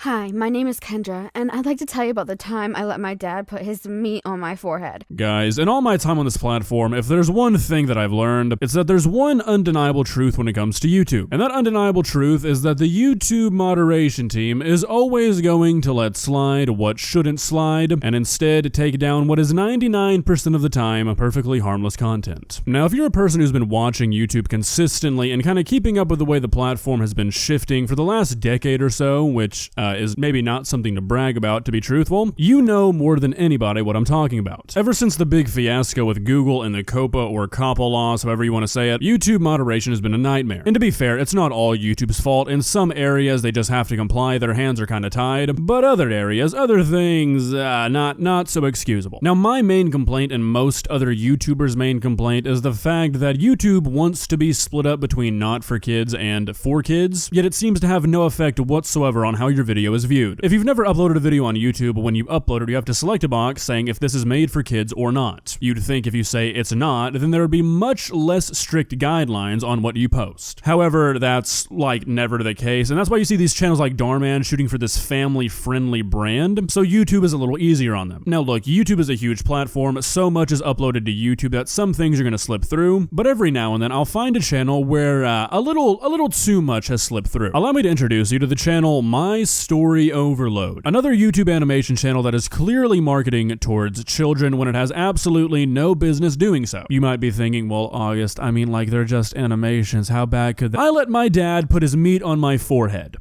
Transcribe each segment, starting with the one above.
Hi, my name is Kendra, and I'd like to tell you about the time I let my dad put his meat on my forehead. Guys, in all my time on this platform, if there's one thing that I've learned, it's that there's one undeniable truth when it comes to YouTube. And that undeniable truth is that the YouTube moderation team is always going to let slide what shouldn't slide, and instead take down what is 99% of the time perfectly harmless content. Now, if you're a person who's been watching YouTube consistently and kind of keeping up with the way the platform has been shifting for the last decade or so, which is maybe not something to brag about, to be truthful, you know more than anybody what I'm talking about. Ever since the big fiasco with Google and the COPA or COPPA laws, however you want to say it, YouTube moderation has been a nightmare. And to be fair, it's not all YouTube's fault. In some areas, they just have to comply, their hands are kind of tied, but other areas, other things, not so excusable. Now, my main complaint and most other YouTubers' main complaint is the fact that YouTube wants to be split up between not for kids and for kids, yet it seems to have no effect whatsoever on how your video is viewed. If you've never uploaded a video on YouTube, when you upload it, you have to select a box saying if this is made for kids or not. You'd think if you say it's not, then there would be much less strict guidelines on what you post. However, that's like never the case, and that's why you see these channels like Darman shooting for this family-friendly brand, so YouTube is a little easier on them. Now look, YouTube is a huge platform, so much is uploaded to YouTube that some things are going to slip through, but every now and then I'll find a channel where a little too much has slipped through. Allow me to introduce you to the channel My Story Overload, another YouTube animation channel that is clearly marketing towards children when it has absolutely no business doing so. You might be thinking, well, August, I mean, like, they're just animations, how bad could that? I let my dad put his meat on my forehead.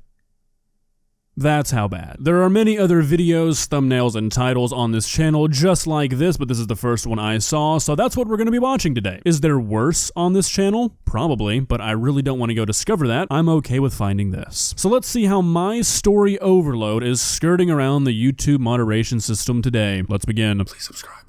That's how bad. There are many other videos, thumbnails, and titles on this channel just like this, but this is the first one I saw, so that's what we're going to be watching today. Is there worse on this channel? Probably, but I really don't want to go discover that. I'm okay with finding this. So let's see how My Story Overload is skirting around the YouTube moderation system today. Let's begin. Please subscribe.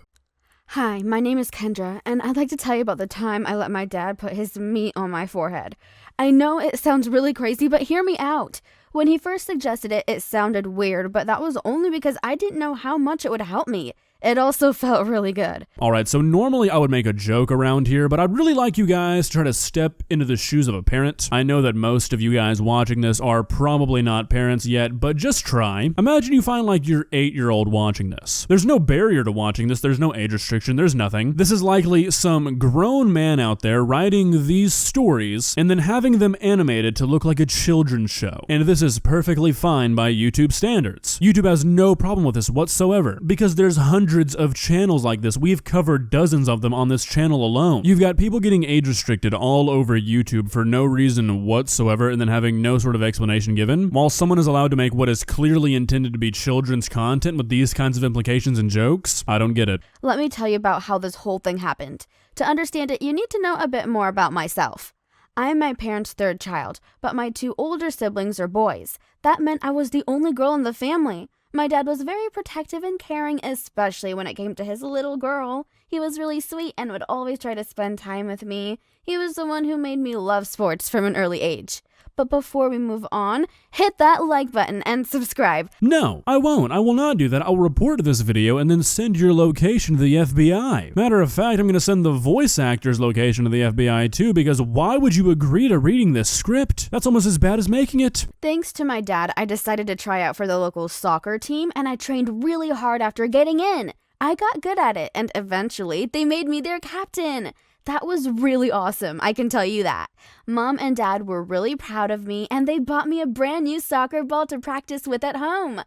Hi, my name is Kendra, and I'd like to tell you about the time I let my dad put his meat on my forehead. I know it sounds really crazy, but hear me out. When he first suggested it, it sounded weird, but that was only because I didn't know how much it would help me. It also felt really good. Alright, so normally I would make a joke around here, but I'd really like you guys to try to step into the shoes of a parent. I know that most of you guys watching this are probably not parents yet, but just try. Imagine you find like your 8-year-old watching this. There's no barrier to watching this, there's no age restriction, there's nothing. This is likely some grown man out there writing these stories and then having them animated to look like a children's show. And this is perfectly fine by YouTube standards. YouTube has no problem with this whatsoever, because there's hundreds of channels like this. We've covered dozens of them on this channel alone. You've got people getting age restricted all over YouTube for no reason whatsoever and then having no sort of explanation given, while someone is allowed to make what is clearly intended to be children's content with these kinds of implications and jokes. I don't get it. Let me tell you about how this whole thing happened. To understand it, you need to know a bit more about myself. I am my parents' third child, but my 2 older siblings are boys. That meant I was the only girl in the family. My dad was very protective and caring, especially when it came to his little girl. He was really sweet and would always try to spend time with me. He was the one who made me love sports from an early age. But before we move on, hit that like button and subscribe. No, I won't. I will not do that. I'll report this video and then send your location to the FBI. Matter of fact, I'm going to send the voice actor's location to the FBI too, because why would you agree to reading this script? That's almost as bad as making it. Thanks to my dad, I decided to try out for the local soccer team, and I trained really hard after getting in. I got good at it, and eventually they made me their captain. That was really awesome, I can tell you that. Mom and Dad were really proud of me, and they bought me a brand new soccer ball to practice with at home. I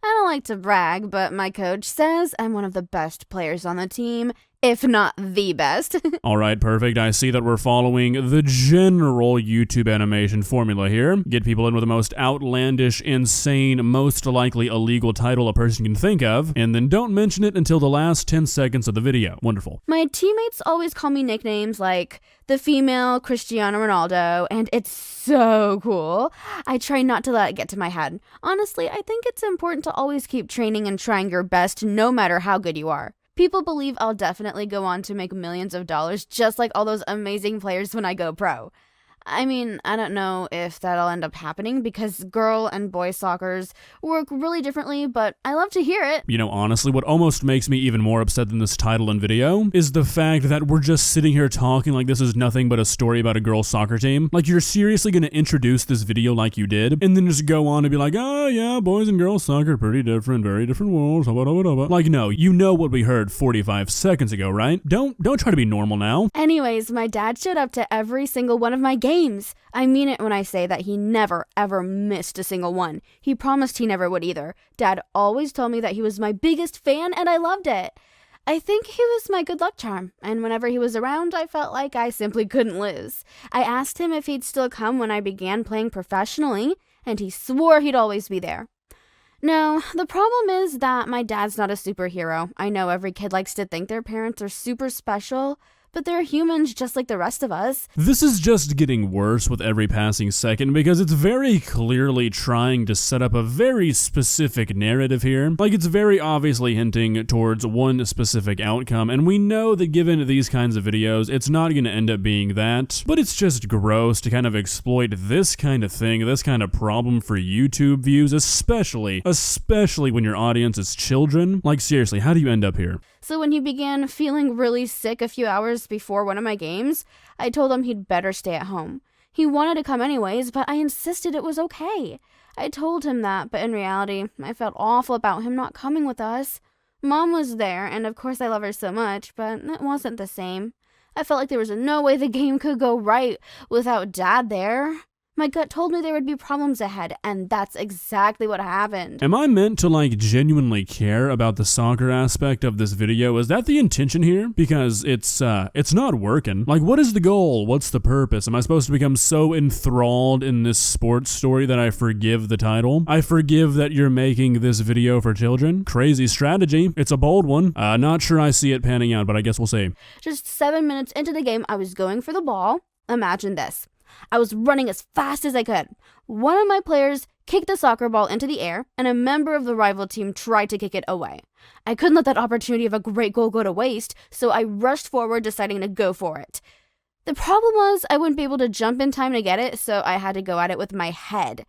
don't like to brag, but my coach says I'm one of the best players on the team, if not the best. Alright, perfect. I see that we're following the general YouTube animation formula here. Get people in with the most outlandish, insane, most likely illegal title a person can think of, and then don't mention it until the last 10 seconds of the video. Wonderful. My teammates always call me nicknames like the female Cristiano Ronaldo, and it's so cool. I try not to let it get to my head. Honestly, I think it's important to always keep training and trying your best no matter how good you are. People believe I'll definitely go on to make millions of dollars just like all those amazing players when I go pro. I mean, I don't know if that'll end up happening because girl and boy soccers work really differently, but I love to hear it. You know, honestly, what almost makes me even more upset than this title and video is the fact that we're just sitting here talking like this is nothing but a story about a girls' soccer team. Like, you're seriously gonna introduce this video like you did, and then just go on to be like, oh yeah, boys and girls soccer, pretty different, very different worlds, like, no, you know what we heard 45 seconds ago, right? Don't try to be normal now. Anyways, my dad showed up to every single one of my games. I mean it when I say that he never, ever missed a single one. He promised he never would either. Dad always told me that he was my biggest fan, and I loved it. I think he was my good luck charm, and whenever he was around, I felt like I simply couldn't lose. I asked him if he'd still come when I began playing professionally, and he swore he'd always be there. No, the problem is that my dad's not a superhero. I know every kid likes to think their parents are super special, but they're humans just like the rest of us. This is just getting worse with every passing second because it's very clearly trying to set up a very specific narrative here. Like, it's very obviously hinting towards one specific outcome, and we know that given these kinds of videos, it's not going to end up being that, but it's just gross to kind of exploit this kind of thing, this kind of problem for YouTube views, especially when your audience is children. Like, seriously, how do you end up here? So when he began feeling really sick a few hours before one of my games, I told him he'd better stay at home. He wanted to come anyways, but I insisted it was okay. I told him that, but in reality, I felt awful about him not coming with us. Mom was there, and of course I love her so much, but it wasn't the same. I felt like there was no way the game could go right without Dad there. My gut told me there would be problems ahead, and that's exactly what happened. Am I meant to, like, genuinely care about the soccer aspect of this video? Is that the intention here? Because it's not working. Like, what is the goal? What's the purpose? Am I supposed to become so enthralled in this sports story that I forgive the title? I forgive that you're making this video for children? Crazy strategy. It's a bold one. Not sure I see it panning out, but I guess we'll see. Just 7 minutes into the game, I was going for the ball. Imagine this. I was running as fast as I could. One of my players kicked the soccer ball into the air, and a member of the rival team tried to kick it away. I couldn't let that opportunity of a great goal go to waste, so I rushed forward, deciding to go for it. The problem was I wouldn't be able to jump in time to get it, so I had to go at it with my head.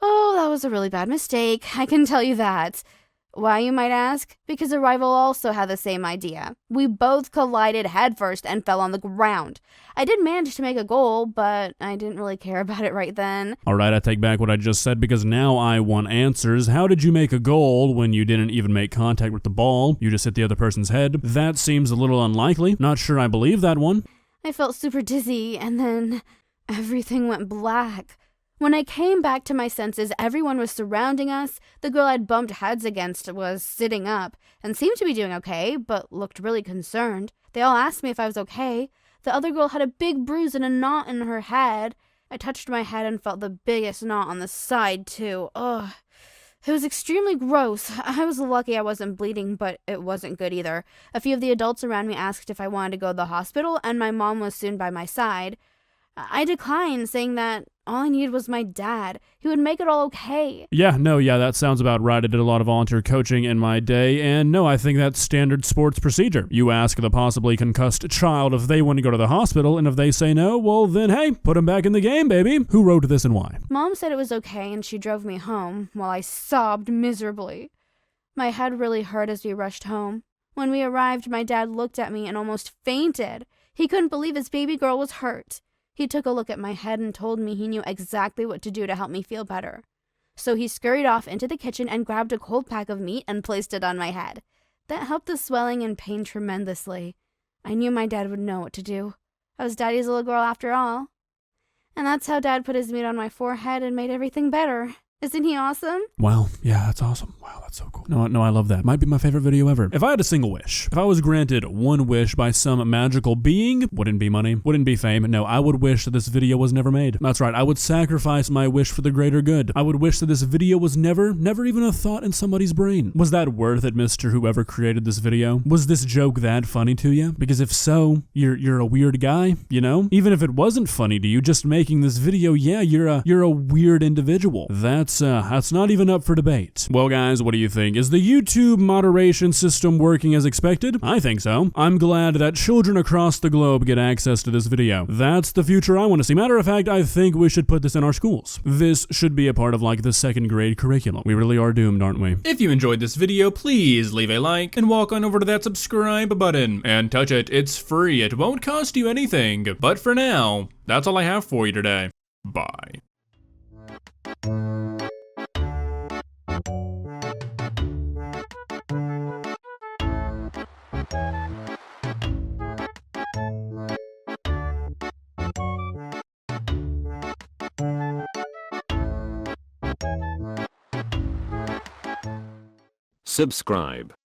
Oh, that was a really bad mistake, I can tell you that. Why, you might ask? Because a rival also had the same idea. We both collided headfirst and fell on the ground. I did manage to make a goal, but I didn't really care about it right then. Alright, I take back what I just said because now I want answers. How did you make a goal when you didn't even make contact with the ball? You just hit the other person's head? That seems a little unlikely. Not sure I believe that one. I felt super dizzy, and then everything went black. When I came back to my senses, everyone was surrounding us. The girl I'd bumped heads against was sitting up and seemed to be doing okay, but looked really concerned. They all asked me if I was okay. The other girl had a big bruise and a knot in her head. I touched my head and felt the biggest knot on the side, too. Ugh. It was extremely gross. I was lucky I wasn't bleeding, but it wasn't good either. A few of the adults around me asked if I wanted to go to the hospital, and my mom was soon by my side. I declined, saying that all I needed was my dad. He would make it all okay. Yeah, that sounds about right. I did a lot of volunteer coaching in my day, and no, I think that's standard sports procedure. You ask the possibly concussed child if they want to go to the hospital, and if they say no, well then, hey, put them back in the game, baby. Who wrote this and why? Mom said it was okay, and she drove me home while I sobbed miserably. My head really hurt as we rushed home. When we arrived, my dad looked at me and almost fainted. He couldn't believe his baby girl was hurt. He took a look at my head and told me he knew exactly what to do to help me feel better. So he scurried off into the kitchen and grabbed a cold pack of meat and placed it on my head. That helped the swelling and pain tremendously. I knew my dad would know what to do. I was Daddy's little girl after all. And that's how Dad put his meat on my forehead and made everything better. Isn't he awesome? Wow, yeah, that's awesome. Wow, that's so cool. No, I love that. Might be my favorite video ever. If I had a single wish, if I was granted one wish by some magical being, wouldn't be money, wouldn't be fame. No, I would wish that this video was never made. That's right, I would sacrifice my wish for the greater good. I would wish that this video was never even a thought in somebody's brain. Was that worth it, Mr. Whoever created this video? Was this joke that funny to you? Because if so, you're a weird guy, you know? Even if it wasn't funny to you, just making this video, yeah, you're a weird individual. That's that's not even up for debate. Well guys, what do you think? Is the YouTube moderation system working as expected? I think so. I'm glad that children across the globe get access to this video. That's the future I want to see. Matter of fact, I think we should put this in our schools. This should be a part of like the second grade curriculum. We really are doomed, aren't we? If you enjoyed this video, please leave a like and walk on over to that subscribe button and touch it. It's free. It won't cost you anything. But for now, that's all I have for you today. Bye. Subscribe.